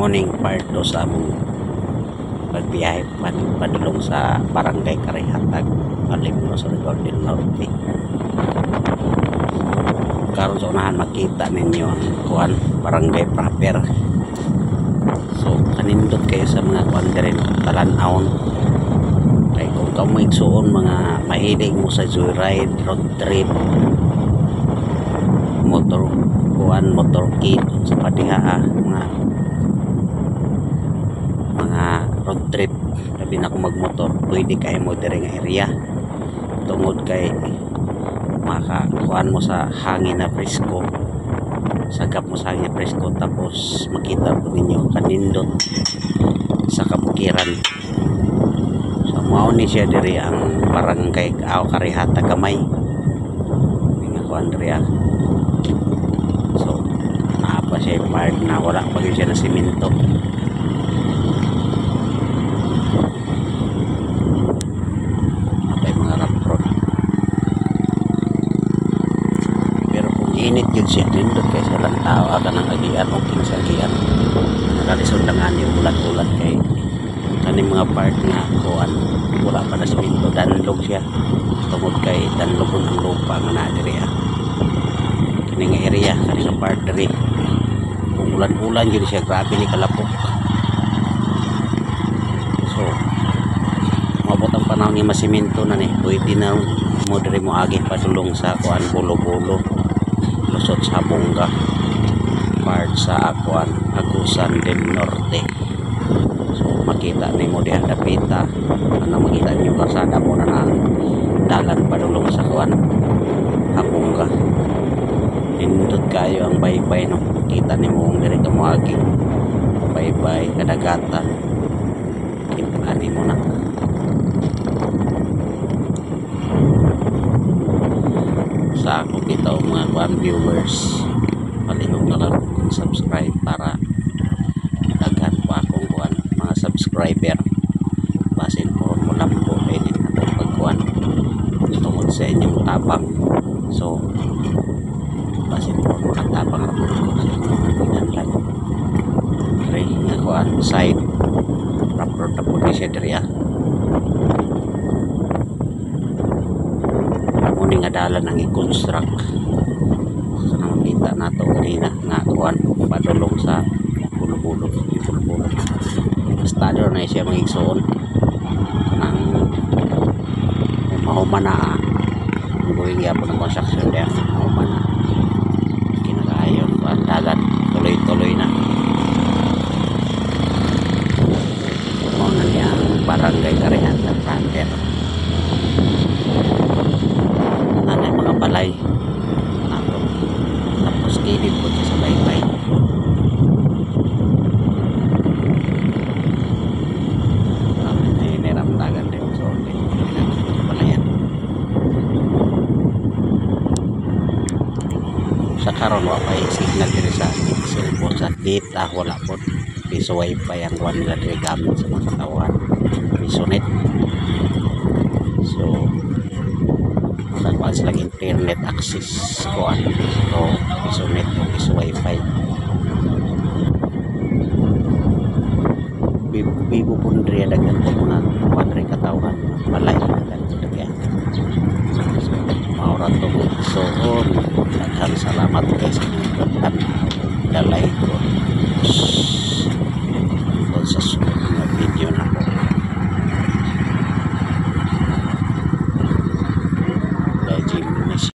morning part do sa among pagbiyahe padulong sa barangay Karihatag Malimno sa Rigor del Norte. Karon sa unahan makita ninyo ang kuan barangay proper. So kanindot kayo sa mga kuan din talan-awon. Kay kung kamo igsuon mga mahilig mo sa joyride, road trip, motorkit sa patiha mga road trip labi na kung magmotor pwede kayo mo diri nga area tungod kay makakuan mo sa hangin na presko, sagap mo sa hangin na presko, tapos makita po ninyo kanindot sa kabukiran. So mao ni siya diri ang barangay Karihatag gamay nga kuan diri. So naapa siya part na wala pa siya na simento. Atay mga rough road. Pero kung init yun siya nindot kay sa lang tao aga ng agian o kinsa agian nakalisod na nga ni ulat-ulat kay kaning mga part nga kuan wala pa na simento, danlog siya tungod kay danlogon ang lupa nga na diri nga area kanina part diri. Kung ulan-ulan yun siya grabe ni kalapok. So mabot ang panahon ni masimento na ni pwede na mo diri mo agi padulong sa kuan Bulo-Bulo, lusot sa Bongga, part sa kuan Agusan del Norte. So makita nimo diha dapita ana makita niyo kasada mo na dalan padulong sa kuan Bongga. Nindot kayo ang baybay no, kita ni mo diri ka moagi baybay kadagatan kita ni mo na. Sa ako bitaw mga kuan viewers palihog na lang kung subscribe para daghan pa akong kuan mga subscriber basin po mo lambo edit atong pagkuan tungod sa inyong tabang. So basin po nagtabang ako sa inyong pinanlan rin nga kuan side proper na po ni siya diri muni nga dalan ang i-construct. So nakita nato kanina nga kuan padulong sa Bulo-Bulo basta doon na siya magigsoon ng mahumana ang buwing yapon ng construction diya mahumana kinakayon ang dalan tuloy-tuloy na muna niya ang barangay Karihatag proper. Nanay mga balay nato tapos kilid po siya sa baybay. Niramdagan din so balayan sa karon wa pa signal diri sa cellphone sa data wala po piso wifi ang kuan nila diri gamit sa mga katawan piso net. So wala sila internet access kuan so piso net o piso wifi. Bibo po nri daghan po mga kuan rin katawan balay daghan po daghan. So maura to so daghan salamat guys dalay ko